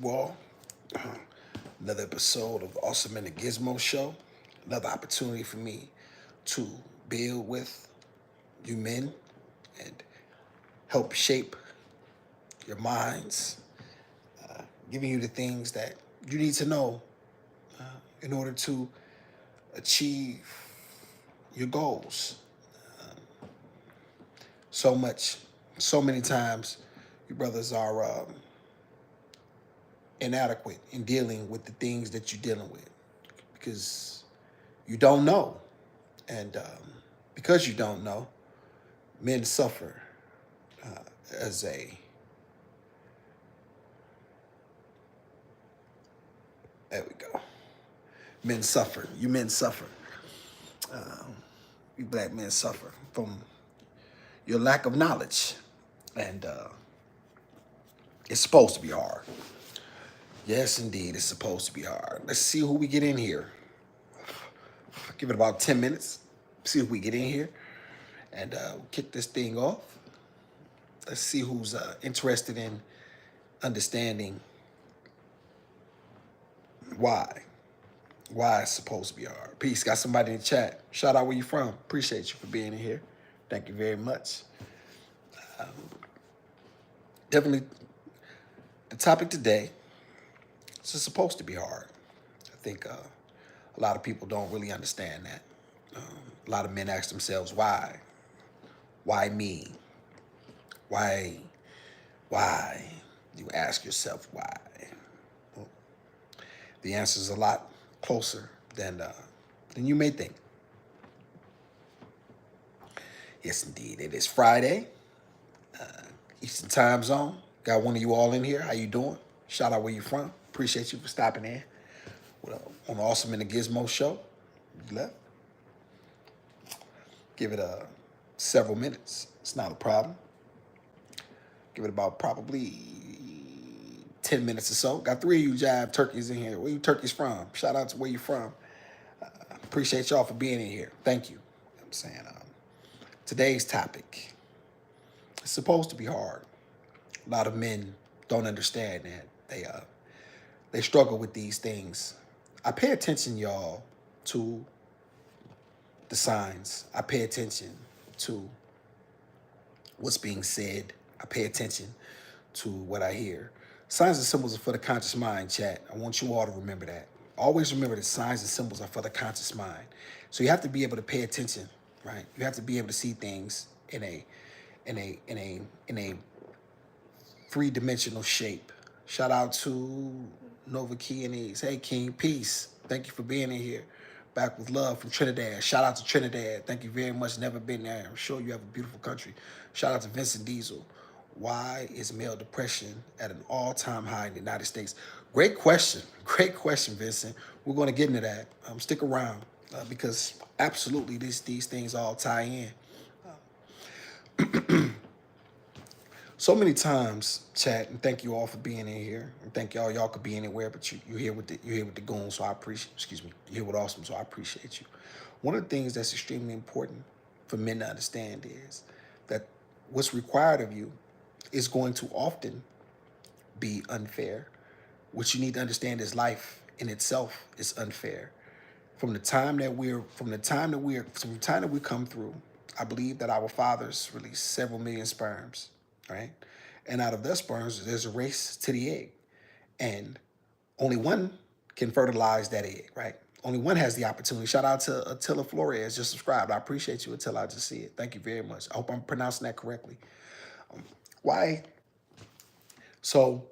Well, another episode of Awesome and the Gizmo Show. Another opportunity for me to build with you men and help shape your minds, giving you the things that you need to know in order to achieve your goals. So much, so many times, you brothers are inadequate in dealing with the things that you're dealing with because you don't know. And because you don't know, men suffer as a, there we go. Men suffer. You men suffer. You black men suffer from your lack of knowledge. And it's supposed to be hard. Yes, indeed, it's supposed to be hard. Let's see who we get in here. Give it about 10 minutes. See if we get in here. And we'll kick this thing off. Let's see who's interested in understanding why. Why it's supposed to be hard. Peace. Got somebody in the chat. Shout out where you from. Appreciate you for being in here. Thank you very much. Definitely the topic today, it's just supposed to be hard. I think a lot of people don't really understand that. A lot of men ask themselves, why? Why me? Why? Why? You ask yourself why. Well, the answer is a lot closer than you may think. Yes, indeed. It is Friday, Eastern Time Zone. Got one of you all in here. How you doing? Shout out where you from. Appreciate you for stopping in on the Awesome and the Gizmo Show. You left. Give it several minutes. It's not a problem. Give it about probably 10 minutes or so. Got three of you jive turkeys in here. Where you turkeys from? Shout out to where you from. Appreciate y'all for being in here. Thank you. I'm saying today's topic, it's supposed to be hard. A lot of men don't understand that. They struggle with these things. I pay attention, y'all, to the signs. I pay attention to what's being said. I pay attention to what I hear. Signs and symbols are for the conscious mind, chat. I want you all to remember that. Always remember that signs and symbols are for the conscious mind. So you have to be able to pay attention, right? You have to be able to see things in a three-dimensional shape. Shout out to Nova Keanese. Hey, King, peace. Thank you for being in here. Back with love from Trinidad. Shout out to Trinidad. Thank you very much. Never been there. I'm sure you have a beautiful country. Shout out to Vincent Diesel. Why is male depression at an all-time high in the United States? Great question. Great question, Vincent. We're going to get into that. Stick around because absolutely these things all tie in. So many times, chat, and thank you all for being in here. And thank y'all could be anywhere, but you're here with the goons, so I appreciate. Excuse me, you're here with awesome, so I appreciate you. One of the things that's extremely important for men to understand is that what's required of you is going to often be unfair. What you need to understand is life in itself is unfair. From the time that we come through, I believe that our fathers released several million sperms, right? And out of their sperms, there's a race to the egg, and only one can fertilize that egg, right? Only one has the opportunity. Shout out to Attila Flores, just subscribed. I appreciate you, Attila. I just see it. Thank you very much. I hope I'm pronouncing that correctly. Why? So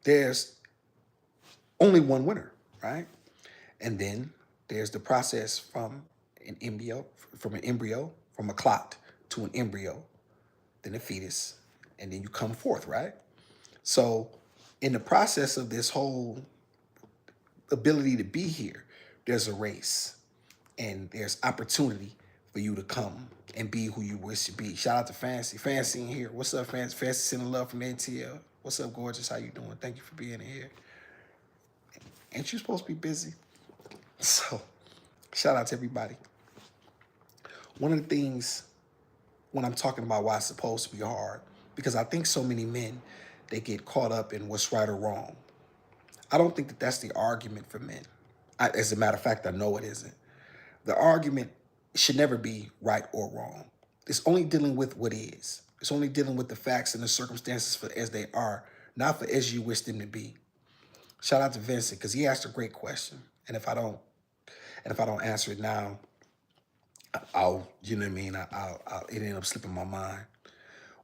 there's only one winner, right? And then there's the process from an embryo, from a clot to an embryo, then a fetus, and then you come forth, right? So in the process of this whole ability to be here, there's a race and there's opportunity for you to come and be who you wish to be. Shout out to Fancy. Fancy in here. What's up, Fancy? Fancy sending love from ATL. What's up, gorgeous? How you doing? Thank you for being in here. Ain't you supposed to be busy? So, shout out to everybody. One of the things when I'm talking about why it's supposed to be hard, because I think so many men, they get caught up in what's right or wrong. I don't think that that's the argument for men. As a matter of fact, I know it isn't. The argument should never be right or wrong. It's only dealing with what is. It's only dealing with the facts and the circumstances for as they are, not for as you wish them to be. Shout out to Vincent because he asked a great question, and if I don't answer it now, I'll you know what I mean. I'll it end up slipping my mind.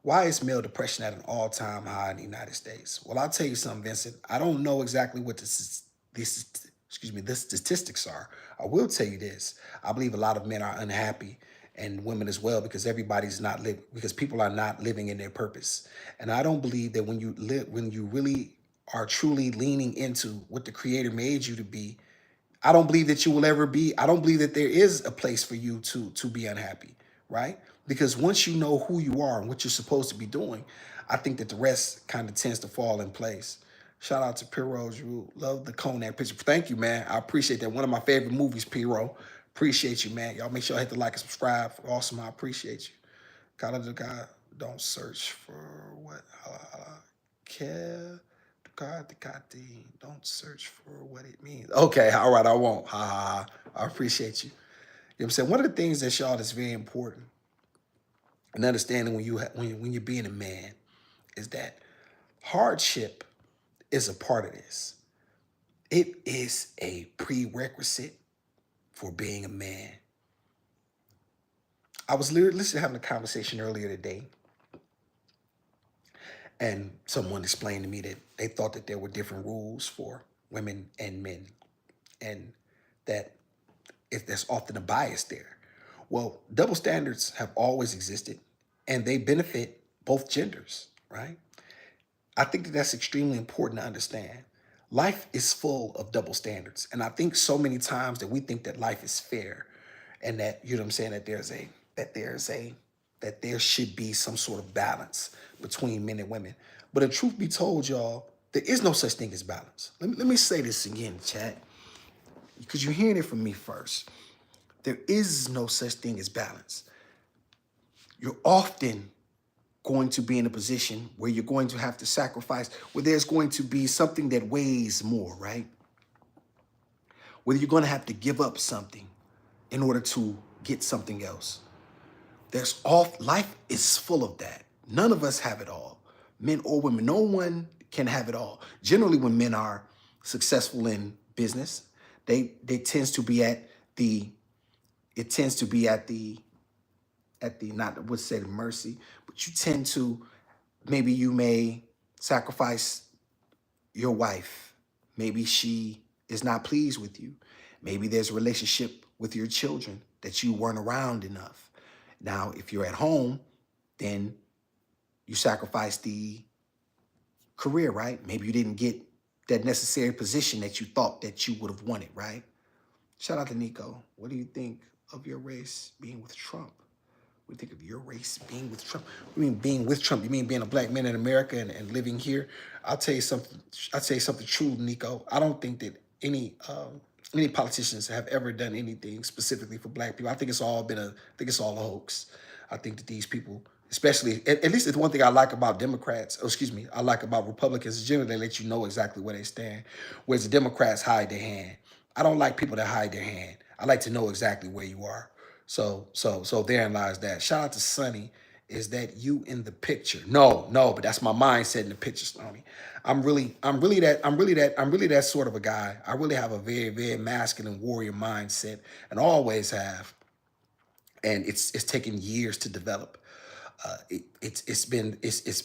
Why is male depression at an all-time high in the United States? Well, I'll tell you something, Vincent. I don't know exactly what this the statistics are. I will tell you this. I believe a lot of men are unhappy and women as well because everybody's not live because people are not living in their purpose. And I don't believe that when you really are truly leaning into what the creator made you to be, I don't believe that you will ever be. I don't believe that there is a place for you to be unhappy, right? Because once you know who you are and what you're supposed to be doing, I think that the rest kind of tends to fall in place. Shout out to Piro Drew. Love the Conan picture. Thank you, man. I appreciate that. One of my favorite movies, Piro. Appreciate you, man. Y'all make sure I hit the like and subscribe. Awesome. I appreciate you. God of the God, don't search for what care. God, the God, don't search for what it means. Okay, all right, I won't. Ha ha ha. I appreciate you. You know what I'm saying? One of the things that y'all that's very important and understanding when you're being a man is that hardship is a part of this. It is a prerequisite for being a man. I was literally having a conversation earlier today, and someone explained to me that they thought that there were different rules for women and men, and that there's often a bias there. Well, double standards have always existed, and they benefit both genders, right? I think that that's extremely important to understand. Life is full of double standards. And I think so many times that we think that life is fair and that, you know what I'm saying, that there should be some sort of balance between men and women. But the truth be told, y'all, there is no such thing as balance. Let me say this again, chat, because you're hearing it from me first. There is no such thing as balance. You're often going to be in a position where you're going to have to sacrifice, where there's going to be something that weighs more, right? Whether you're going to have to give up something in order to get something else. Life is full of that. None of us have it all, men or women. No one can have it all. Generally, when men are successful in business, they tends to be at the not would say the mercy, but you tend to, maybe you may sacrifice your wife. Maybe she is not pleased with you. Maybe there's a relationship with your children that you weren't around enough. Now, if you're at home, then you sacrifice the career, right? Maybe you didn't get that necessary position that you thought that you would have wanted, right? Shout out to Nico. What do you think of your race being with Trump? What do you think of your race being with Trump? You mean being with Trump? You mean being a black man in America and living here? I'll tell you something. I'll tell you something true, Nico. I don't think that any politicians have ever done anything specifically for black people. I think it's all a hoax. I think that these people, especially, at least it's one thing I like about Democrats, I like about Republicans, generally they let you know exactly where they stand, whereas the Democrats hide their hand. I don't like people that hide their hand. I like to know exactly where you are. So therein lies that. Shout out to Sonny. Is that you in the picture? No, but that's my mindset in the picture, Sonny. I'm really that sort of a guy. I really have a very, very masculine warrior mindset and always have. And it's taken years to develop.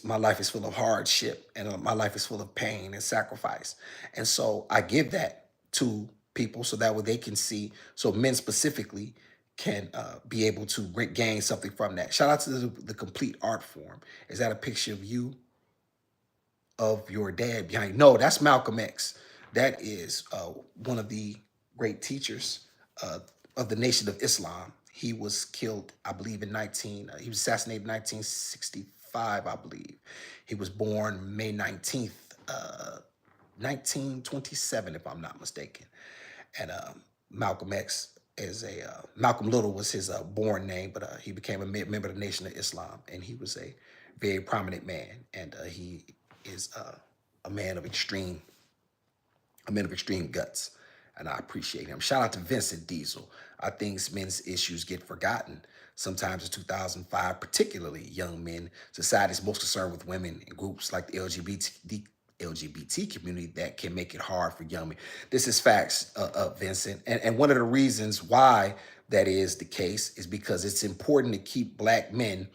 My life is full of hardship and my life is full of pain and sacrifice. And so I give that to people so that way they can see, so men specifically can be able to gain something from that. Shout out to the complete art form. Is that a picture of you, of your dad behind? No, that's Malcolm X. That is one of the great teachers of the Nation of Islam. He was killed, I believe, he was assassinated in 1965, I believe. He was born May 19th, 1927, if I'm not mistaken. And Malcolm X Malcolm Little was his born name, but he became a member of the Nation of Islam, and he was a very prominent man, and he is a man of extreme a man of extreme guts, and I appreciate him. Shout out to Vincent Diesel. I think men's issues get forgotten. Sometimes in 2005, particularly young men, society is most concerned with women and groups like the LGBT community that can make it hard for young men. This is facts, Vincent. And one of the reasons why that is the case is because it's important to keep black men,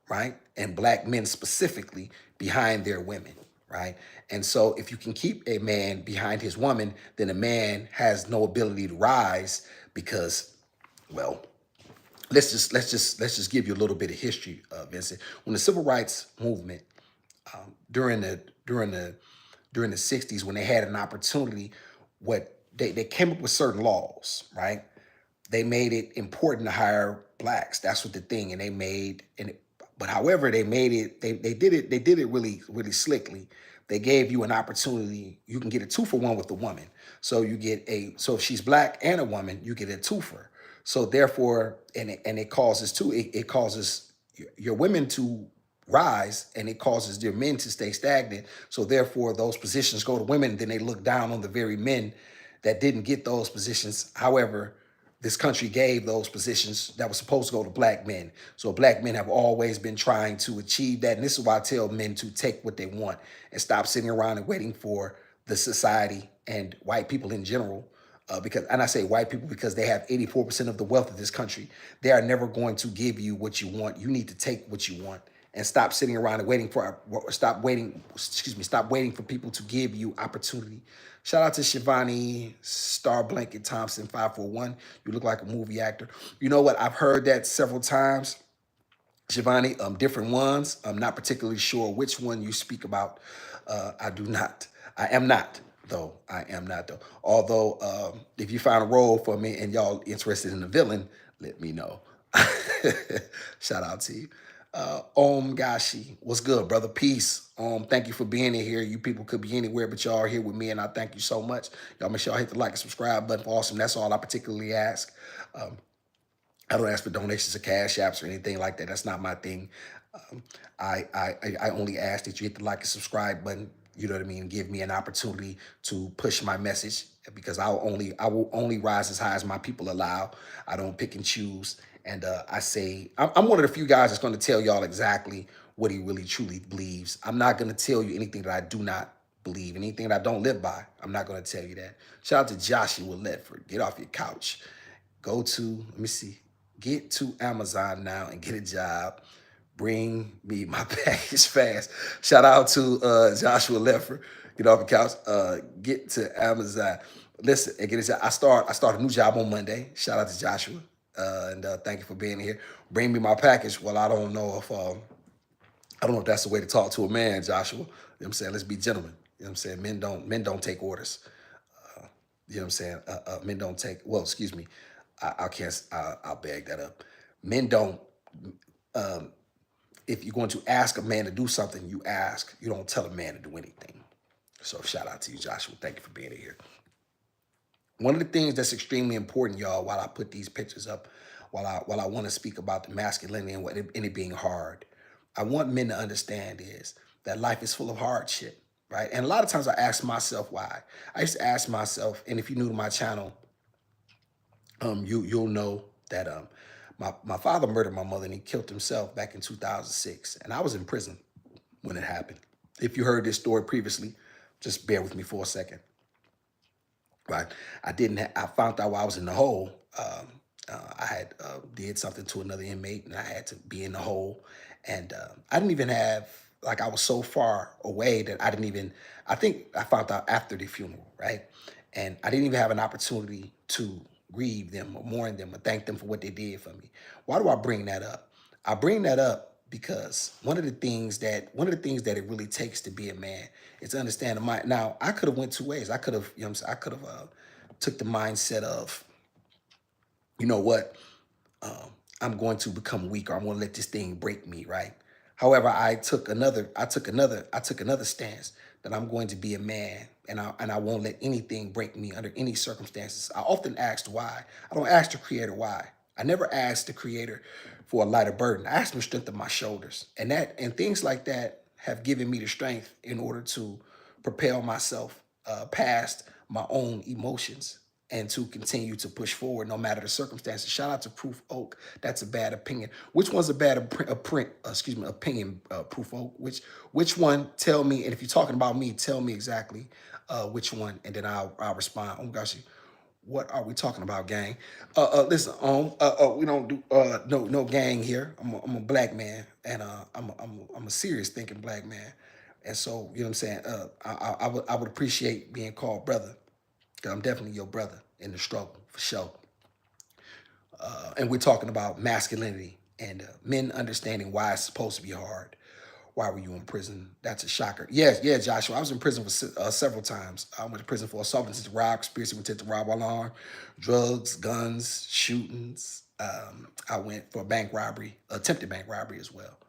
right? And black men specifically behind their women, right? And so if you can keep a man behind his woman, then a man has no ability to rise because, well, let's just give you a little bit of history, Vincent. When the civil rights movement during the 60s, when they had an opportunity, what they came up with certain laws, right? They made it important to hire blacks. That's what the thing, and they made but however they made it, they did it really slickly. They gave you an opportunity. You can get a 2-for-1 with a woman. So you get so if she's black and a woman, you get a twofer. So therefore, it causes it causes your women to rise, and it causes their men to stay stagnant. So therefore, those positions go to women, and then they look down on the very men that didn't get those positions. However, this country gave those positions that were supposed to go to black men. So black men have always been trying to achieve that. And this is why I tell men to take what they want and stop sitting around and waiting for the society and white people in general. And I say white people because they have 84% of the wealth of this country. They are never going to give you what you want. You need to take what you want and stop sitting around and stop waiting for people to give you opportunity. Shout out to Shivani Star Blanket Thompson 541. You look like a movie actor. You know what? I've heard that several times, Shivani, different ones. I'm not particularly sure which one you speak about. I do not. I am not, though. I am not, though. Although, if you find a role for me and y'all interested in the villain, let me know. Shout out to you. Om Gashi, what's good, brother? Peace. Thank you for being in here. You people could be anywhere, but y'all are here with me, and I thank you so much. Y'all make sure y'all hit the like and subscribe button for awesome. That's all I particularly ask. I don't ask for donations or cash apps or anything like that. That's not my thing. I only ask that you hit the like and subscribe button. You know what I mean? Give me an opportunity to push my message because I will only rise as high as my people allow. I don't pick and choose. And I'm one of the few guys that's going to tell y'all exactly what he really truly believes. I'm not going to tell you anything that I do not believe, anything that I don't live by. I'm not going to tell you that. Shout out to Joshua Ledford. Get off your couch. Get to Amazon now and get a job. Bring me my package fast. Shout out to Joshua Ledford. Get off the couch. Get to Amazon. Listen, and get a job. I start a new job on Monday. Shout out to Joshua. And thank you for being here. Bring me my package. Well, I don't know if that's the way to talk to a man, Joshua. You know what I'm saying? Let's be gentlemen. You know what I'm saying? Men don't take orders. You know what I'm saying? Men don't take, well, excuse me. I'll bag that up. Men don't, if you're going to ask a man to do something, you ask. You don't tell a man to do anything. So shout out to you, Joshua. Thank you for being here. One of the things that's extremely important, y'all, while I put these pictures up, while I want to speak about the masculinity and it being hard, I want men to understand is that life is full of hardship, right? And a lot of times I ask myself why. I used to ask myself, and if you're new to my channel, you'll know that my father murdered my mother and he killed himself back in 2006, and I was in prison when it happened. If you heard this story previously, just bear with me for a second. Right, I found out while I was in the hole. I had did something to another inmate, and I had to be in the hole. And I didn't even have I was so far away that I didn't even. I think I found out after the funeral, right? And I didn't even have an opportunity to grieve them or mourn them or thank them for what they did for me. Why do I bring that up? I bring that up because one of the things that it really takes to be a man is to understand the mind. Now, I could have went two ways. I could have, you know what I'm saying? I could have took the mindset of, you know what, I'm going to become weaker. I'm going to let this thing break me, right? However, I took another stance that I'm going to be a man and I won't let anything break me under any circumstances. I often asked why. I don't ask the creator why. I never asked the creator for a lighter burden. I asked him to strengthen my shoulders. And things like that have given me the strength in order to propel myself past my own emotions and to continue to push forward no matter the circumstances. Shout out to Proof Oak. That's a bad opinion. Which one's a bad opinion, Proof Oak? Which one? Tell me. And if you're talking about me, tell me exactly which one, and then I'll respond. Oh my gosh, what are we talking about, gang? Listen, we don't do no gang here. I'm a black man, and I'm a serious thinking black man, and so you know what I'm saying. I would appreciate being called brother, because I'm definitely your brother in the struggle for sure. And we're talking about masculinity and men understanding why it's supposed to be hard. Why were you in prison? That's a shocker. Yes, yeah, Joshua. I was in prison for several times. I went to prison for assault with intent to rob, conspiracy with intent to rob while armed, drugs, guns, shootings. I went for a bank robbery, attempted bank robbery as well.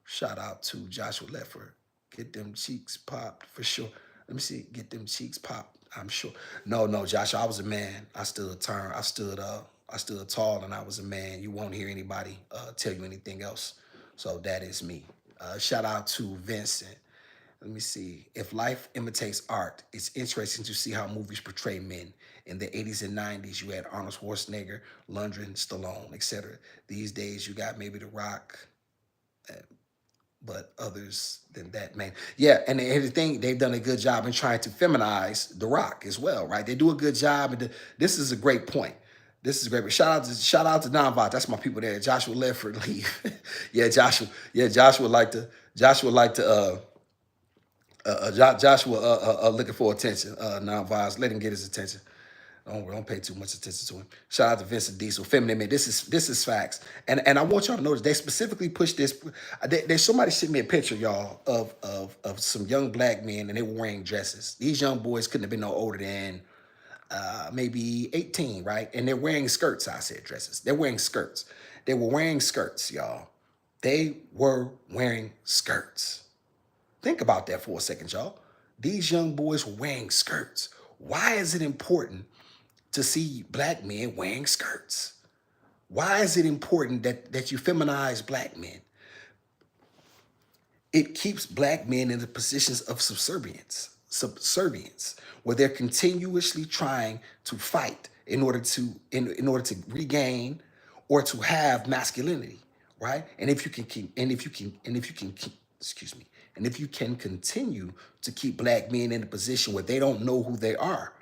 Shout out to Joshua Ledford. Get them cheeks popped for sure. Let me see. Get them cheeks popped. I'm sure. No, Joshua. I was a man. I stood tall. I stood tall, and I was a man. You won't hear anybody tell you anything else. So that is me. Shout out to Vincent. Let me see. If life imitates art, it's interesting to see how movies portray men. In the 80s and 90s, you had Arnold Schwarzenegger, Lundgren, Stallone, etc. These days, you got maybe The Rock, but others than that, man. Yeah, and here's the thing, they've done a good job in trying to feminize The Rock as well, right? They do a good job, and this is a great point. This is great. But shout out to Nonviolence. That's my people there. Joshua Ledford leave. Yeah, Joshua. Yeah, Joshua like to. Joshua looking for attention. Nonviolence. Let him get his attention. Don't pay too much attention to him. Shout out to Vincent Diesel, feminine man. This is facts, and I want y'all to notice they specifically push this. There's somebody sent me a picture, y'all, of some young black men, and they were wearing dresses. These young boys couldn't have been no older than maybe 18, right? And they're wearing skirts. I said dresses. They're wearing skirts. They were wearing skirts, y'all. They were wearing skirts. Think about that for a second, y'all. These young boys were wearing skirts. Why is it important to see black men wearing skirts? Why is it important that you feminize black men? It keeps black men in the positions of subservience, where they're continuously trying to fight in order to regain or to have masculinity, right? And if you can continue to keep black men in a position where they don't know who they are,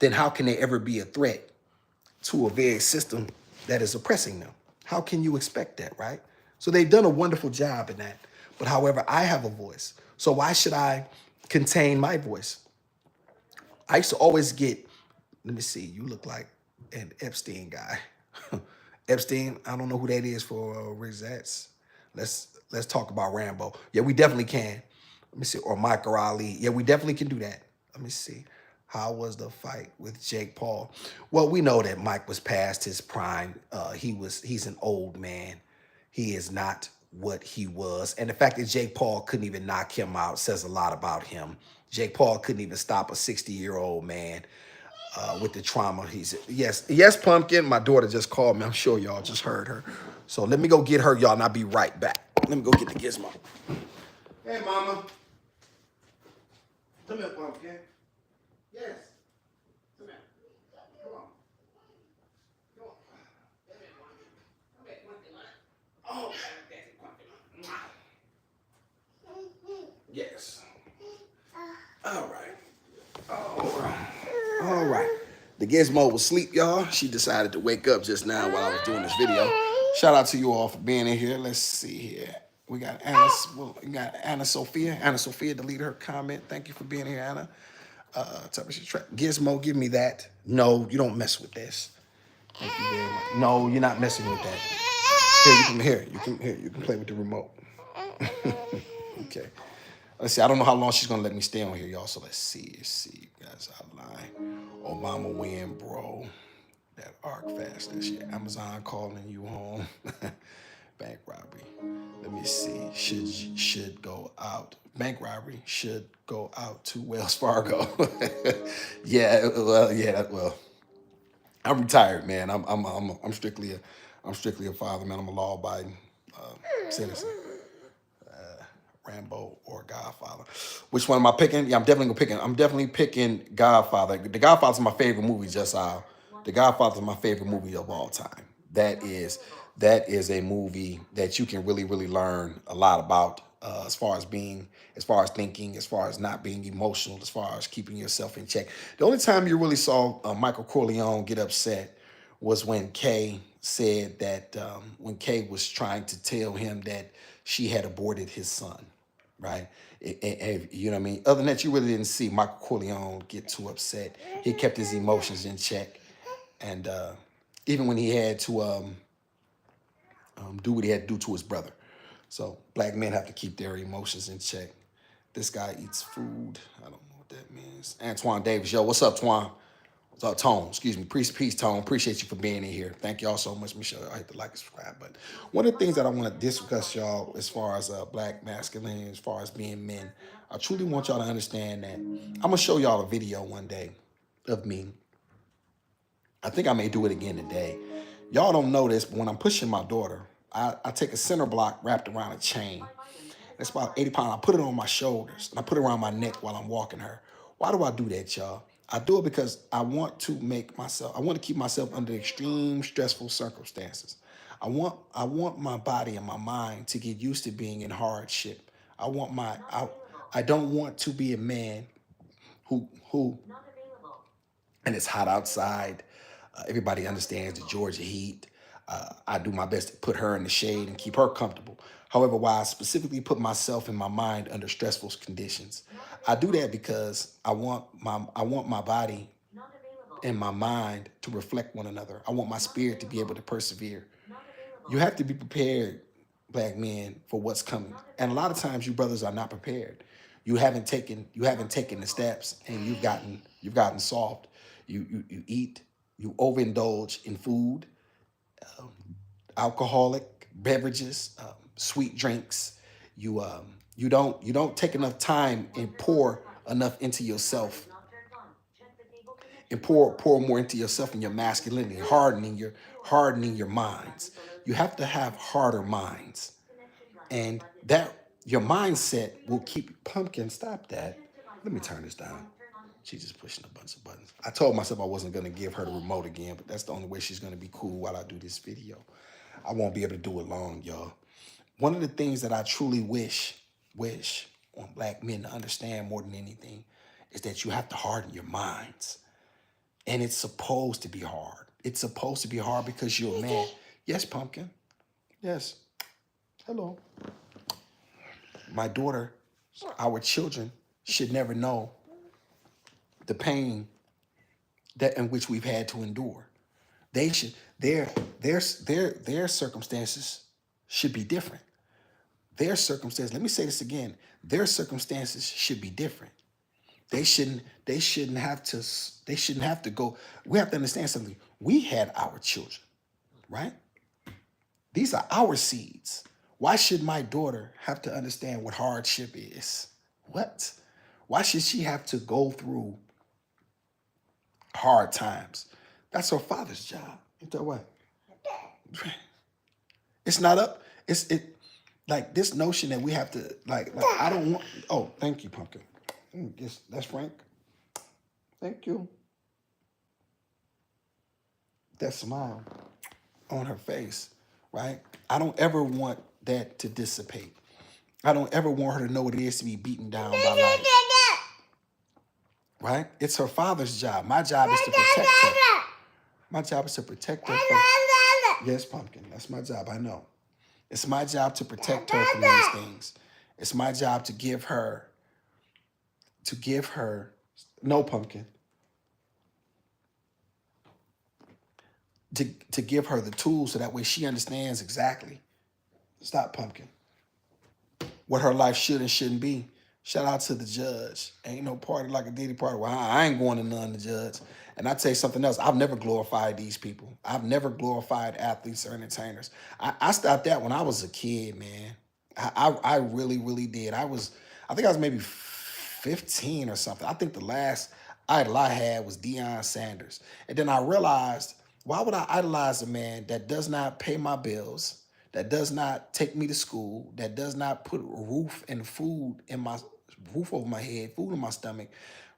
then how can they ever be a threat to a very system that is oppressing them? How can you expect that, right? So they've done a wonderful job in that. But however, I have a voice. So why should I contain my voice? I used to always get, let me see, you look like an Epstein guy. Epstein, I don't know who that is for Rizats. Let's talk about Rambo. Yeah, we definitely can. Let me see, or Michael Ali. Yeah, we definitely can do that. Let me see. How was the fight with Jake Paul? Well, we know that Mike was past his prime. He's an old man. He is not what he was. And the fact that Jake Paul couldn't even knock him out says a lot about him. Jake Paul couldn't even stop a 60-year-old man with the trauma. Yes, Pumpkin. My daughter just called me. I'm sure y'all just heard her. So let me go get her, y'all, and I'll be right back. Let me go get the gizmo. Hey, Mama. Come here, Pumpkin. Yes. Come here. Come on. Come on. Come here, Pumpkin. Oh, yes. All right. All right. The gizmo was asleep, y'all. She decided to wake up just now while I was doing this video. Shout out to you all for being in here. Let's see here. We got Anna Sophia. Anna Sophia deleted her comment. Thank you for being here, Anna. Gizmo, give me that. No, you don't mess with this. Thank you very much. No, you're not messing with that. You can play with the remote. Okay. Let's see. I don't know how long she's gonna let me stay on here, y'all. So let's see. You guys outline. Obama win, bro. That arc fast. That shit. Amazon calling you home. Bank robbery. Let me see. Should go out. Bank robbery should go out to Wells Fargo. Well, I'm retired, man. I'm strictly a father, man. I'm a law-abiding citizen. Rambo or Godfather. Which one am I picking? Yeah, I'm definitely picking Godfather. The Godfather's my favorite movie, just The Godfather's my favorite movie of all time. That is a movie that you can really, really learn a lot about as far as thinking, as far as not being emotional, as far as keeping yourself in check. The only time you really saw Michael Corleone get upset was when Kay said that when Kay was trying to tell him that she had aborted his son, right? You know what I mean? Other than that, you really didn't see Michael Corleone get too upset. He kept his emotions in check. And even when he had to do what he had to do to his brother. So black men have to keep their emotions in check. This guy eats food. I don't know what that means. Antoine Davis. Yo, what's up, Twan? What's up, Tone? Excuse me. Peace, Tone. Appreciate you for being in here. Thank y'all so much. Make sure I hit the like and subscribe button. One of the things that I want to discuss, y'all, as far as black masculinity, as far as being men, I truly want y'all to understand that I'm going to show y'all a video one day of me. I think I may do it again today. Y'all don't know this, but when I'm pushing my daughter, I take a center block wrapped around a chain. It's about 80 pounds. I put it on my shoulders and I put it around my neck while I'm walking her. Why do I do that, y'all? I do it because I want to keep myself under extreme stressful circumstances. I want my body and my mind to get used to being in hardship. I don't want to be a man who and it's hot outside. Everybody understands the Georgia heat. I do my best to put her in the shade and keep her comfortable. However, why I specifically put myself and my mind under stressful conditions, I do that because I want my body and my mind to reflect one another. I want my spirit to be able to persevere. You have to be prepared, black men, for what's coming. And a lot of times you brothers are not prepared. You haven't taken the steps and you've gotten soft. You eat, you overindulge in food, alcoholic beverages, sweet drinks. You don't take enough time and pour enough into yourself and pour more into yourself and your masculinity, hardening your minds. You have to have harder minds, and that your mindset will keep pumpkin. Stop that. Let me turn this down. She's just pushing a bunch of buttons. I told myself I wasn't going to give her the remote again, but that's the only way she's going to be cool while I do this video. I won't be able to do it long, y'all. One of the things that I truly wish on black men to understand more than anything is that you have to harden your minds. And it's supposed to be hard. It's supposed to be hard because you're a man. Yes, Pumpkin. Yes. Hello. My daughter, our children should never know the pain that in which we've had to endure. They should their circumstances should be different. Their circumstances, let me say this again, their circumstances should be different. They shouldn't have to go. We have to understand something. We had our children, right? These are our seeds. Why should my daughter have to understand what hardship is? What? Why should she have to go through hard times? That's her father's job. Ain't that what? It's not up. It like this notion that we have to like I don't want. Oh, thank you, Pumpkin. Yes, that's Frank. Thank you. That smile on her face, right? I don't ever want that to dissipate. I don't ever want her to know what it is to be beaten down by life. Right? It's her father's job. My job is to protect her. My job is to protect her from... Yes, Pumpkin. That's my job. I know. It's my job to protect her from these things. It's my job to give her... No, Pumpkin. To give her the tools so that way she understands exactly. Stop, Pumpkin. What her life should and shouldn't be. Shout out to the judge. Ain't no party like a Diddy party. Well, I ain't going to none, the judge. And I tell you something else. I've never glorified these people. I've never glorified athletes or entertainers. I stopped that when I was a kid, man. I really, really did. I think I was maybe 15 or something. I think the last idol I had was Deion Sanders. And then I realized, why would I idolize a man that does not pay my bills, that does not take me to school, that does not put a roof and food in my roof over my head, food in my stomach,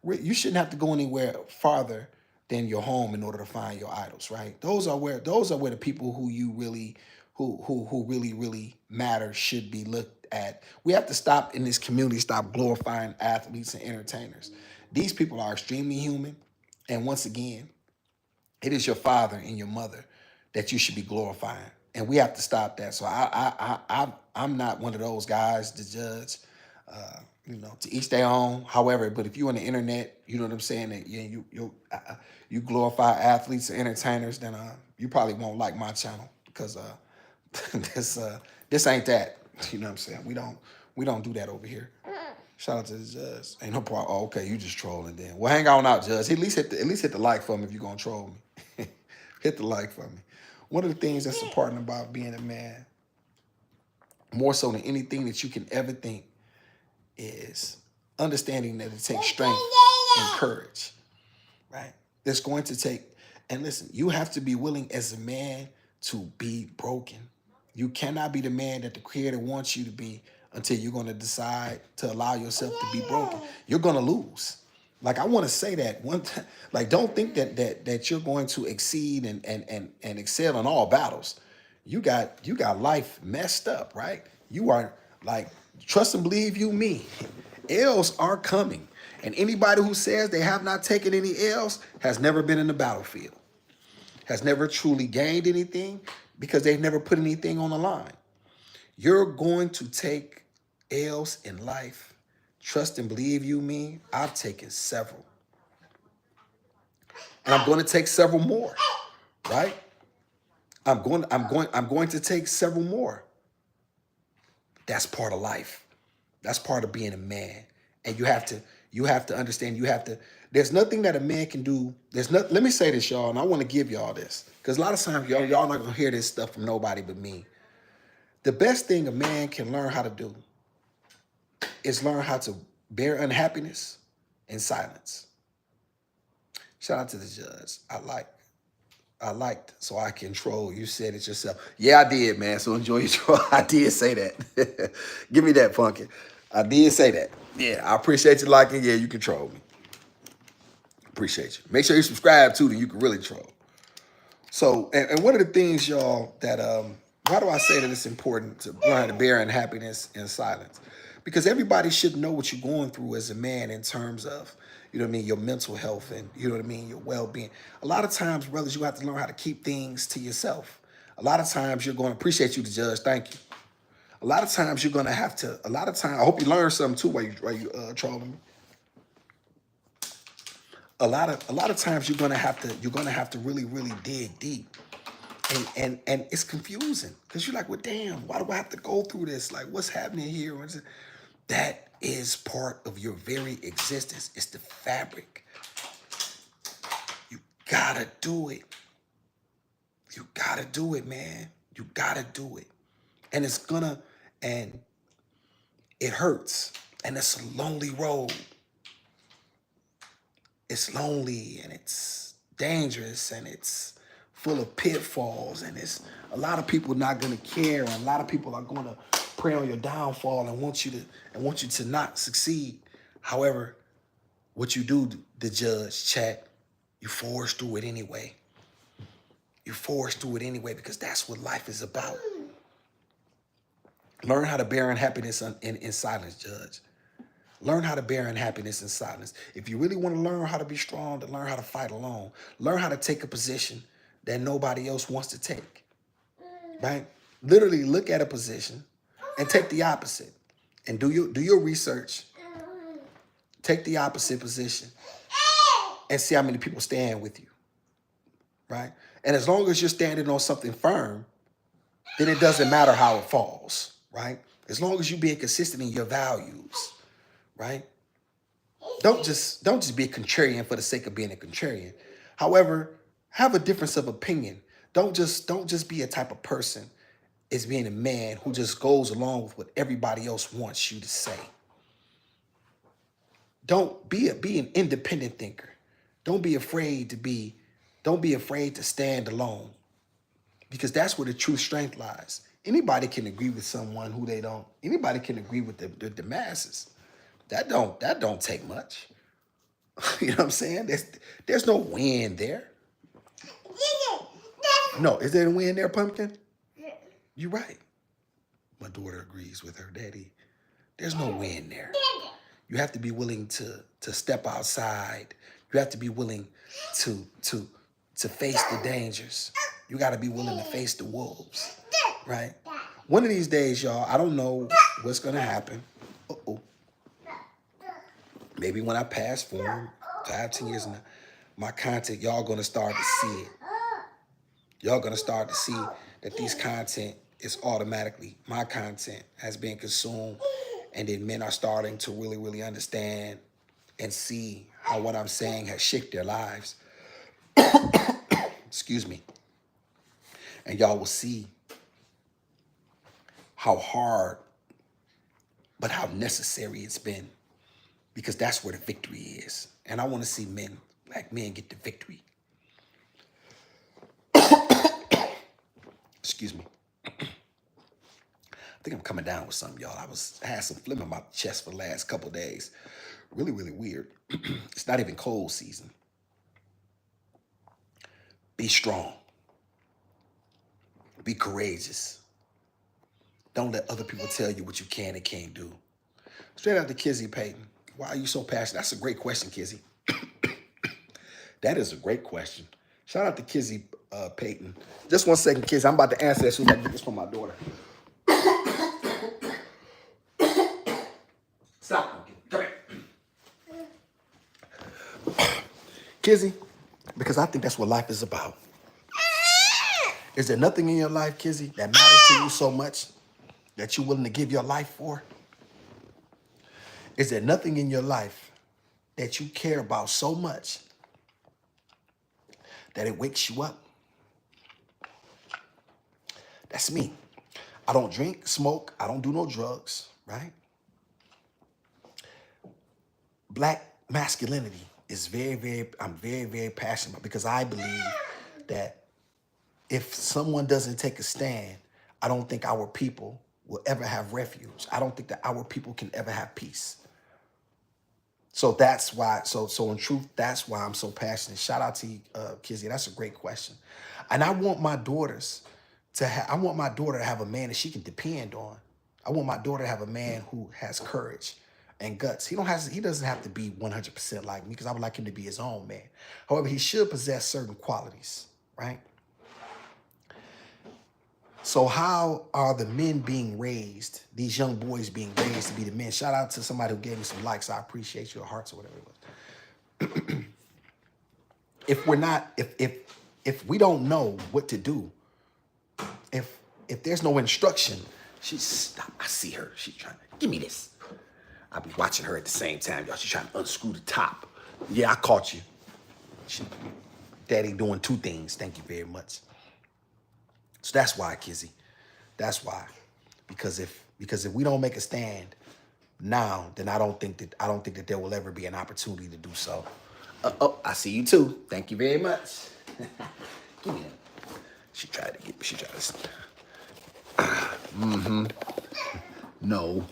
you shouldn't have to go anywhere farther than your home in order to find your idols, right? Those are where the people who you really who really matter should be looked at. We have to stop in this community, stop glorifying athletes and entertainers. These people are extremely human, and once again, it is your father and your mother that you should be glorifying, and we have to stop that. So I'm not one of those guys to judge. To each their own. However, but if you're on the internet, you know what I'm saying, that you glorify athletes and entertainers, then you probably won't like my channel because this ain't that. You know what I'm saying? We don't do that over here. Shout out to the judge. Ain't no problem. Oh, okay, you just trolling then. Well, hang on out, judge. At least hit the like for me if you're gonna troll me. Hit the like for me. One of the things that's important about being a man, more so than anything that you can ever think, is understanding that it takes strength and courage, right? It's going to take, and listen, you have to be willing as a man to be broken. You cannot be the man that the Creator wants you to be until you're going to decide to allow yourself to be broken. You're going to lose. Like, I want to say that one time, like, don't think that you're going to exceed and excel in all battles. You got life messed up, right? You are like, trust and believe you me. L's are coming. And anybody who says they have not taken any L's has never been in the battlefield, has never truly gained anything because they've never put anything on the line. You're going to take L's in life. Trust and believe you me. I've taken several. And I'm going to take several more, right? I'm going to take several more. That's part of life. That's part of being a man. And you have to understand, there's nothing that a man can do. Let me say this, y'all, and I want to give y'all this. Because a lot of times y'all not gonna hear this stuff from nobody but me. The best thing a man can learn how to do is learn how to bear unhappiness in silence. Shout out to the judge. I liked, so I control. You said it yourself. Yeah, I did, man. So enjoy your troll. I did say that. Give me that, Punky. I did say that. Yeah, I appreciate you liking. Yeah, you control me. Appreciate you. Make sure you subscribe too, then you can really troll. So, and one of the things, y'all, that why do I say that it's important to learn to bear unhappiness in silence? Because everybody should know what you're going through as a man in terms of, you know what I mean, your mental health and, you know what I mean, your well-being. A lot of times, brothers, you have to learn how to keep things to yourself. A lot of times you're going to appreciate you, the judge. Thank you. A lot of times you're going to have to, I hope you learn something too while you trolling me. A lot of times you're gonna have to really dig deep, and it's confusing because you're like, well, damn, why do I have to go through this? Like, what's happening here? That is part of your very existence. It's the fabric. You gotta do it. You gotta do it, man. You gotta do it, and it hurts, and it's a lonely road. It's lonely and it's dangerous and it's full of pitfalls, and it's a lot of people not gonna care, and a lot of people are gonna prey on your downfall and want you to not succeed. However, what you do, the judge, chat, you forge through it anyway. You forge through it anyway because that's what life is about. Learn how to bear unhappiness in silence, judge. Learn how to bear unhappiness in silence. If you really want to learn how to be strong, to learn how to fight alone, learn how to take a position that nobody else wants to take, right? Literally look at a position and take the opposite, and do your research. Take the opposite position and see how many people stand with you, right? And as long as you're standing on something firm, then it doesn't matter how it falls, right? As long as you're being consistent in your values, right? Don't just be a contrarian for the sake of being a contrarian. However, have a difference of opinion. Don't just be a type of person as being a man who just goes along with what everybody else wants you to say. Don't be an independent thinker. Don't be afraid to stand alone, because that's where the true strength lies, Anybody can agree with someone who they don't. Anybody can agree with the masses. That don't take much. You know what I'm saying? There's no win there. No, is there a win there, Pumpkin? You're right. My daughter agrees with her daddy. There's no win there. You have to be willing to step outside. You have to be willing to face the dangers. You got to be willing to face the wolves, right? One of these days, y'all, I don't know what's gonna happen. Uh-oh. Maybe when I pass forward 5, 10 years now, my content, y'all gonna start to see it. Y'all gonna start to see that these content is automatically, my content has been consumed, and then men are starting to really, really understand and see how what I'm saying has shaped their lives. Excuse me. And y'all will see how hard, but how necessary it's been, because that's where the victory is. And I want to see men, black men, get the victory. Excuse me. I think I'm coming down with something, y'all. I had some phlegm in my chest for the last couple of days. Really, really weird. It's not even cold season. Be strong. Be courageous. Don't let other people tell you what you can and can't do. Straight out to Kizzy Payton. Why are you so passionate? That's a great question, Kizzy. That is a great question. Shout out to Kizzy Payton. Just 1 second, Kizzy. I'm about to answer that as soon as I get this from my daughter. Stop. Come here. Kizzy, because I think that's what life is about. Is there nothing in your life, Kizzy, that matters to you so much that you're willing to give your life for? Is there nothing in your life that you care about so much that it wakes you up? That's me. I don't drink, smoke, I don't do no drugs, right? Black masculinity is I'm very, very passionate about, because I believe that if someone doesn't take a stand, I don't think our people will ever have refuge. I don't think that our people can ever have peace. So that's why, so in truth, that's why I'm so passionate. Shout out to you, Kizzy. That's a great question. And I want my daughters I want my daughter to have a man that she can depend on. I want my daughter to have a man who has courage and guts. He doesn't have to be 100% like me, because I would like him to be his own man. However, he should possess certain qualities, right? So how are the men being raised, these young boys being raised to be the men? Shout out to somebody who gave me some likes. I appreciate your hearts or whatever it was. If we're not, if we don't know what to do, if there's no instruction, I see her. She's trying to give me this. I'll be watching her at the same time, y'all. She's trying to unscrew the top. Yeah, I caught you. Daddy doing 2 things. Thank you very much. So that's why, Kizzy. That's why. Because if we don't make a stand now, then I don't think that there will ever be an opportunity to do so. Oh, I see you too. Thank you very much. Give me that. She tried to. No.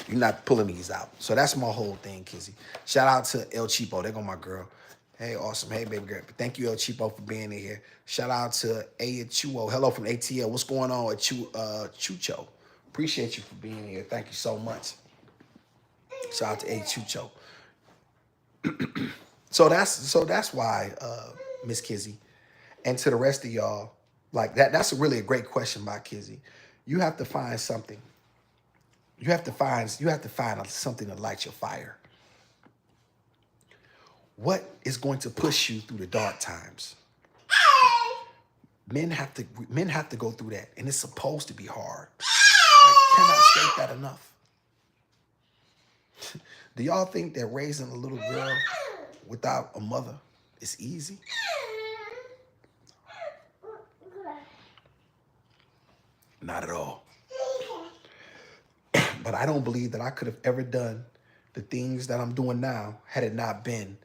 You're not pulling these out. So that's my whole thing, Kizzy. Shout out to El Cheapo. There go my girl. Hey, awesome. Hey, baby girl. Thank you, El Cheapo, for being in here. Shout out to Chuo. Hello from ATL. What's going on with Chucho? Appreciate you for being here. Thank you so much. Shout out to Chucho. So that's why, Miss Kizzy, and to the rest of y'all, like that's really a great question by Kizzy. You have to find something. You have to find something to light your fire. What is going to push you through the dark times? Men have to go through that, and it's supposed to be hard. I cannot state that enough. Do y'all think that raising a little girl without a mother is easy? Not at all. But I don't believe that I could have ever done the things that I'm doing now had it not been,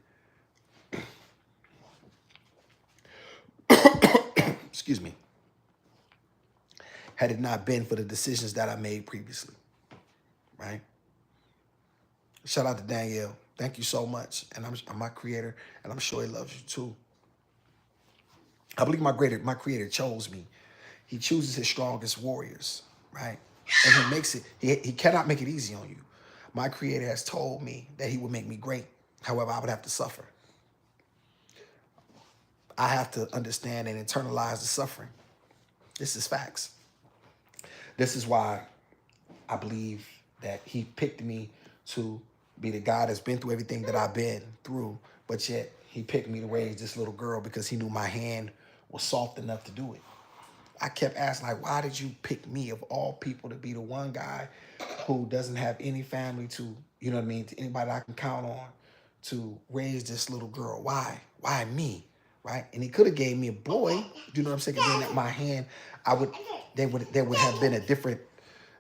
excuse me, had it not been for the decisions that I made previously, right? Shout out to Danielle. Thank you so much. And I'm my creator, and I'm sure he loves you too. I believe my creator chose me. He chooses his strongest warriors, right? And he makes it, he cannot make it easy on you. My creator has told me that he would make me great. However, I would have to suffer. I have to understand and internalize the suffering. This is facts. This is why I believe that he picked me to be the guy that's been through everything that I've been through, but yet he picked me to raise this little girl because he knew my hand was soft enough to do it. I kept asking, like, why did you pick me of all people to be the one guy who doesn't have any family to, you know what I mean, to anybody I can count on to raise this little girl? Why? Why me? Right? And he could have gave me a boy, you know what I'm saying? 'Cause then at my hand, there would have been a different,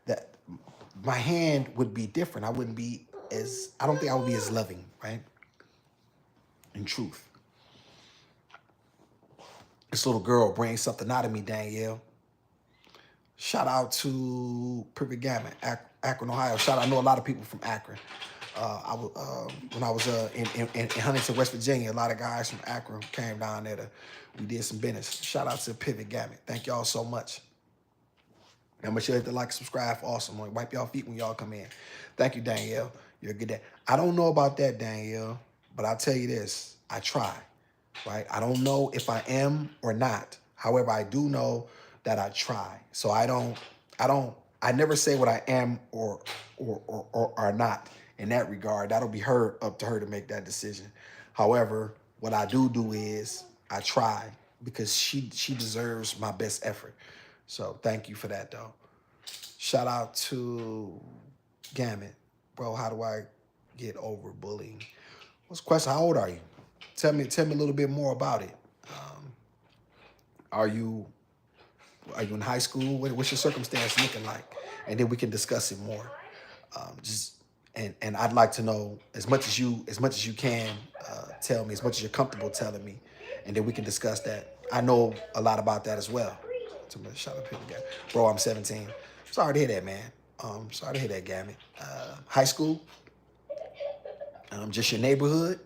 that my hand would be different. I wouldn't be as, I don't think I would be as loving, right? In truth. This little girl brings something out of me, Danielle. Shout out to Perfect Gamut, Akron, Ohio. Shout out, I know a lot of people from Akron. When I was in Huntington, West Virginia, a lot of guys from Akron came down there. We did some business. Shout out to Pivot Gamut. Thank y'all so much. And make sure you hit the like, subscribe. Awesome. Wipe y'all feet when y'all come in. Thank you, Danielle. You're a good day. I don't know about that, Danielle, but I'll tell you this. I try, right? I don't know if I am or not. However, I do know that I try. So I never say what I am or not in that regard. That'll be up to her to make that decision. However, what I do is I try because she deserves my best effort. So thank you for that, though. Shout out to Gamut. Bro, how do I get over bullying? What's the question? How old are you? Tell me a little bit more about it. Are you in high school? What's your circumstance looking like? And then we can discuss it more. And I'd like to know as much as you can tell me, as much as you're comfortable telling me, and then we can discuss that. I know a lot about that as well. Shout out to people, bro. I'm 17. Sorry to hear that, man. Sorry to hear that, Gamut. High school, just your neighborhood.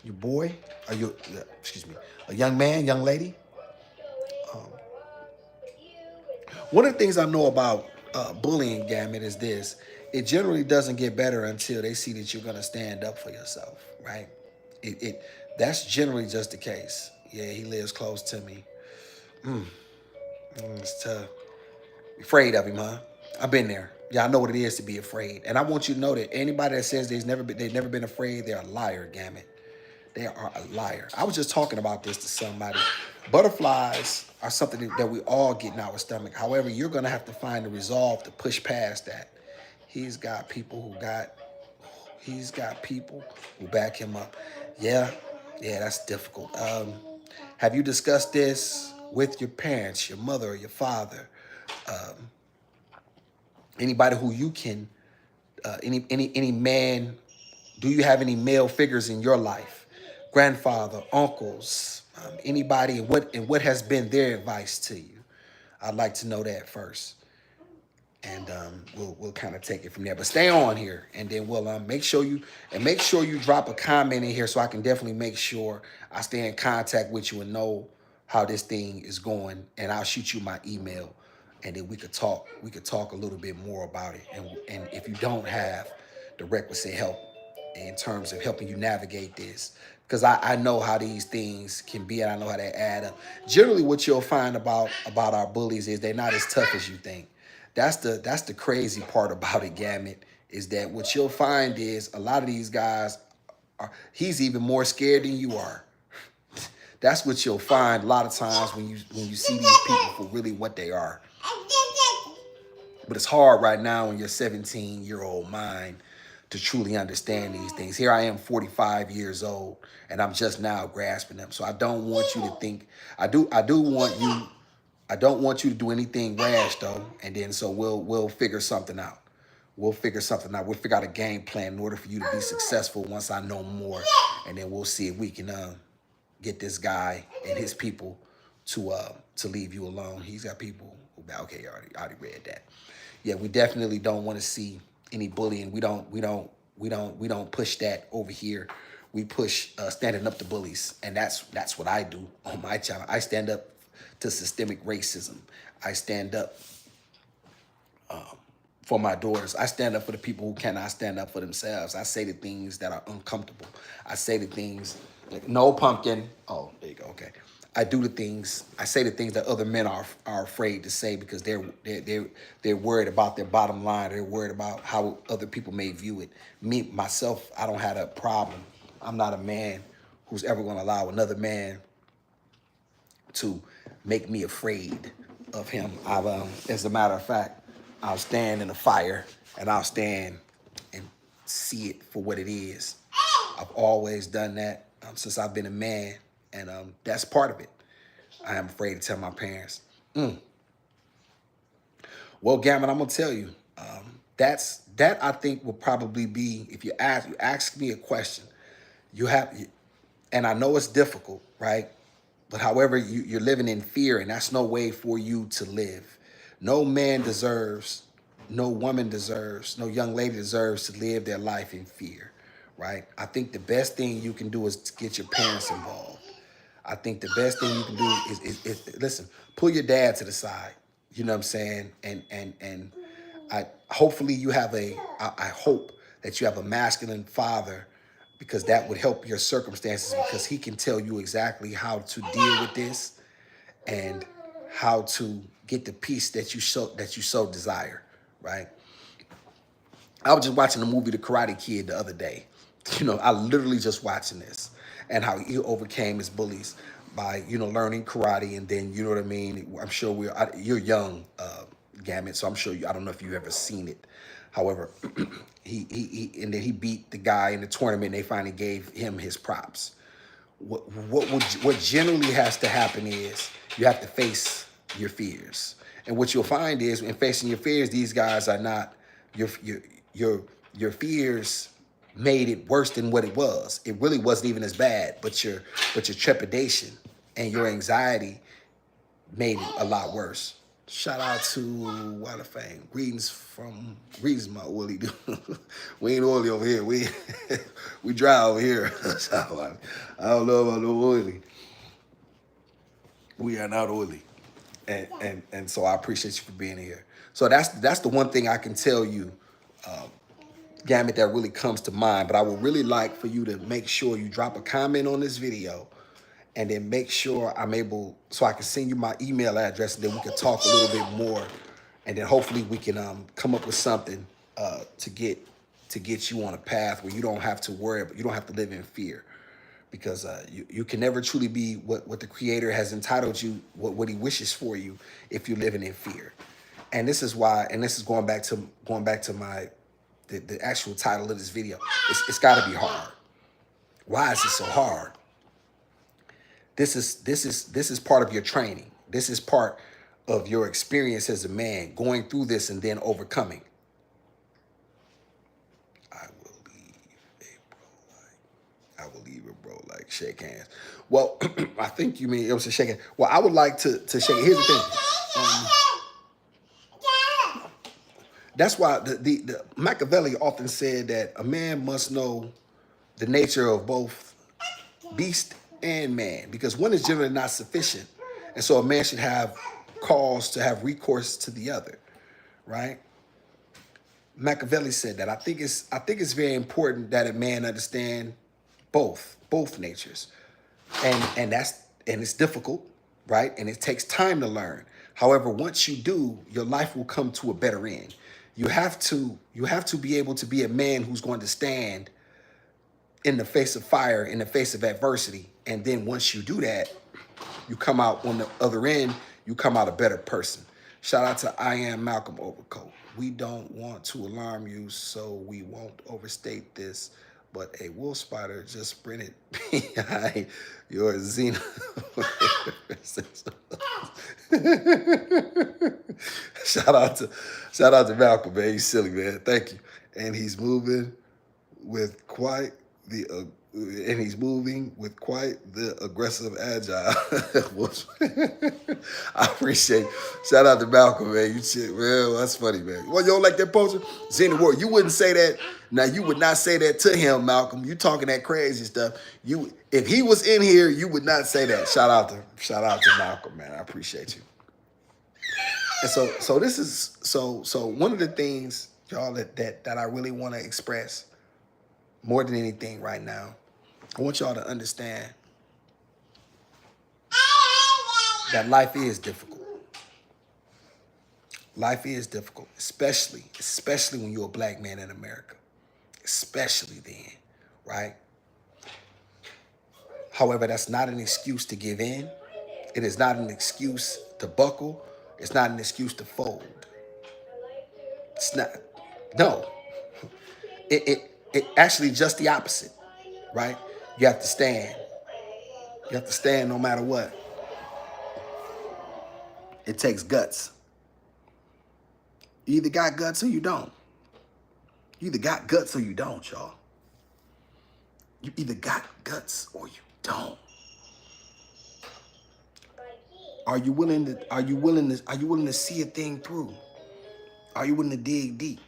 Your boy, or a young man, young lady. One of the things I know about bullying, Gamut, is this. It generally doesn't get better until they see that you're going to stand up for yourself, right? That's generally just the case. Yeah, he lives close to me. It's tough. Afraid of him, huh? I've been there. Yeah, I know what it is to be afraid. And I want you to know that anybody that says they've never been afraid, they're a liar, Gamut. They are a liar. I was just talking about this to somebody. Butterflies are something that we all get in our stomach. However, you're going to have to find the resolve to push past that. He's got people who back him up. Yeah, that's difficult. Have you discussed this with your parents, your mother or your father? Anybody who you can, any man, do you have any male figures in your life? Grandfather, uncles, anybody, and what has been their advice to you? I'd like to know that first. And we'll kind of take it from there. But stay on here, and then we'll make sure you drop a comment in here so I can definitely make sure I stay in contact with you and know how this thing is going. And I'll shoot you my email, and then we could talk. We could talk a little bit more about it. And if you don't have the requisite help in terms of helping you navigate this, because I know how these things can be, and I know how they add up. Generally, what you'll find about our bullies is they're not as tough as you think. That's the crazy part about it, Gamut, is that what you'll find is a lot of these guys he's even more scared than you are. That's what you'll find a lot of times when you see these people for really what they are. But it's hard right now in your 17-year-old mind to truly understand these things. Here I am, 45 years old, and I'm just now grasping them. So I don't want you to think, I don't want you to do anything rash, though. And then so we'll figure something out. We'll figure out a game plan in order for you to be successful once I know more. And then we'll see if we can get this guy and his people to leave you alone. He's got people who, okay, already read that. Yeah, we definitely don't want to see any bullying. We don't push that over here. We push standing up to bullies, and that's what I do on my channel. I stand up to systemic racism. I stand up for my daughters. I stand up for the people who cannot stand up for themselves. I say the things that are uncomfortable. I say the things like, no pumpkin. Oh, there you go. Okay. I do the things. I say the things that other men are afraid to say because they're worried about their bottom line. They're worried about how other people may view it. Me myself, I don't have that problem. I'm not a man who's ever going to allow another man to make me afraid of him. As a matter of fact, I'll stand in the fire and I'll stand and see it for what it is. I've always done that since I've been a man, and that's part of it. I am afraid to tell my parents. Well, Gammon, I'm gonna tell you, that I think will probably be, if you ask me a question, you have, and I know it's difficult, right? But however, you're living in fear, and that's no way for you to live. No man deserves, no woman deserves, no young lady deserves to live their life in fear, right? I think the best thing you can do is to get your parents involved. I think the best thing you can do is listen, pull your dad to the side. You know what I'm saying? And I hopefully you have I hope that you have a masculine father, because that would help your circumstances, because he can tell you exactly how to deal with this and how to get the peace that you so desire, right? I was just watching the movie The Karate Kid the other day. You know, I literally just watching this, and how he overcame his bullies by, learning karate, and then, you know what I mean? I'm sure you're young, Gamut, so I'm sure I don't know if you've ever seen it. However, and then he beat the guy in the tournament, and they finally gave him his props. What generally has to happen is you have to face your fears, and what you'll find is, in facing your fears, these guys are not your fears made it worse than what it was. It really wasn't even as bad, but your trepidation and your anxiety made it a lot worse. Shout out to Wall of Fame. Greetings, my oily dude. We ain't oily over here. We dry over here. So I don't know about no oily. We are not oily. And so I appreciate you for being here. So that's the one thing I can tell you, Gamut, that really comes to mind. But I would really like for you to make sure you drop a comment on this video, and then make sure I'm able, so I can send you my email address, and then we can talk a little bit more, and then hopefully we can come up with something to get you on a path where you don't have to worry, but you don't have to live in fear, because you can never truly be what the Creator has entitled you, what He wishes for you, if you're living in fear. And this is why, and this is going back to my the actual title of this video. It's got to be hard. Why is it so hard? This is part of your training. This is part of your experience as a man, going through this and then overcoming. I will leave it, bro. Like, shake hands. Well, I think you mean it was a shake hand. Well, I would like to shake. Here's the thing. That's why the Machiavelli often said that a man must know the nature of both beast and man, because one is generally not sufficient, and so a man should have cause to have recourse to the other, right? Machiavelli said that. I think it's very important that a man understand both natures, and it's difficult, right? And it takes time to learn. However, once you do, your life will come to a better end. You have to be able to be a man who's going to stand in the face of fire, in the face of adversity. And then once you do that, you come out on the other end, you come out a better person. Shout out to I Am Malcolm Overcoat. We don't want to alarm you, so we won't overstate this, but a wolf spider just sprinted behind your Xena. Shout out to Malcolm, man. He's silly, man. Thank you. And he's moving with quite and he's moving with quite the aggressive agile. I appreciate. Shout out to Malcolm, man. You shit, man. That's funny, man. Well, you don't like that poster? Zena Ward, you wouldn't say that. Now you would not say that to him, Malcolm. You talking that crazy stuff. You, if he was in here, you would not say that. Shout out to Malcolm, man. I appreciate you. And so this is so one of the things, y'all, that I really want to express more than anything right now. I want y'all to understand that life is difficult. Life is difficult, especially when you're a black man in America. Especially then, right? However, that's not an excuse to give in. It is not an excuse to buckle. It's not an excuse to fold. It's not. No. It actually just the opposite, right? You have to stand. You have to stand no matter what. It takes guts. You either got guts or you don't. You either got guts or you don't, y'all. You either got guts or you don't. Are you willing to see a thing through? Are you willing to dig deep?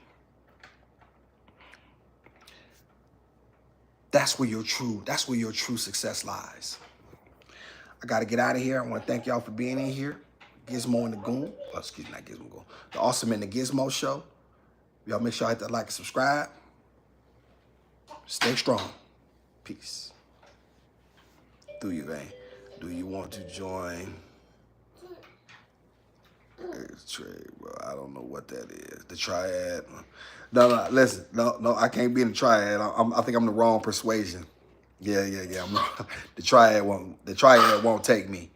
That's where your true success lies. I got to get out of here. I want to thank y'all for being in here. Gizmo and the Goon. Oh, excuse me, not Gizmo Goon. The Awesome and the Gizmo Show. Y'all make sure I hit that like and subscribe. Stay strong. Peace. Do you, man? Do you want to join? Trade, bro. I don't know what that is. The triad. No, listen. No, I can't be in the triad. I think I'm the wrong persuasion. Yeah. The triad won't take me.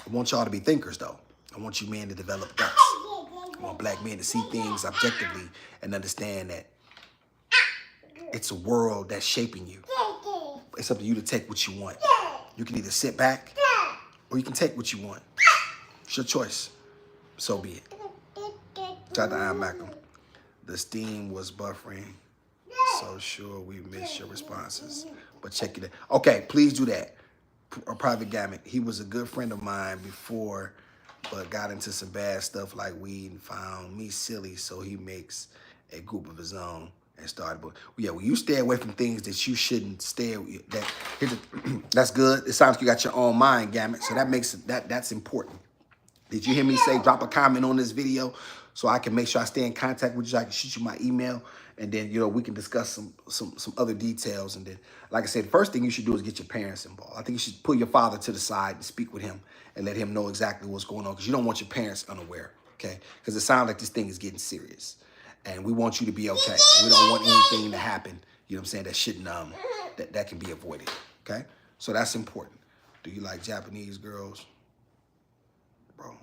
I want y'all to be thinkers, though. I want you men to develop guts. I want black men to see things objectively and understand that it's a world that's shaping you. It's up to you to take what you want. You can either sit back or you can take what you want. It's your choice. So be it. Shout out to Iron Malcolm. The steam was buffering. So sure we missed your responses. But check it out. Okay, please do that. A Private Gamut. He was a good friend of mine before, but got into some bad stuff like weed and found me silly. So he makes a group of his own and started. But yeah, when you stay away from things that you shouldn't stay away, that's good. It sounds like you got your own mind, Gamut. So that's important. Did you hear me say drop a comment on this video so I can make sure I stay in contact with you? I can shoot you my email, and then we can discuss some other details. And then, like I said, the first thing you should do is get your parents involved. I think you should pull your father to the side and speak with him and let him know exactly what's going on, because you don't want your parents unaware, okay? Because it sounds like this thing is getting serious, and we want you to be okay. We don't want anything to happen, you know what I'm saying, that shouldn't that can be avoided, okay? So that's important. Do you like Japanese girls? Bro.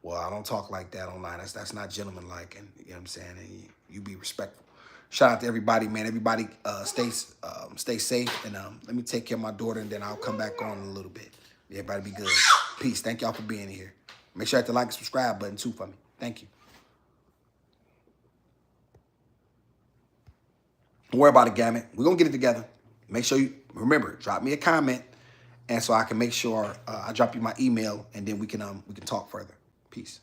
Well, I don't talk like that online. That's not gentlemanlike, and you know what I'm saying? And you be respectful. Shout out to everybody, man. Everybody stay safe, and let me take care of my daughter, and then I'll come back on in a little bit. Everybody be good. Peace. Thank y'all for being here. Make sure you hit the like and subscribe button too for me. Thank you. Don't worry about it, Gamut. We're gonna get it together. Make sure you remember, drop me a comment, and so I can make sure I drop you my email, and then we can talk further. Peace.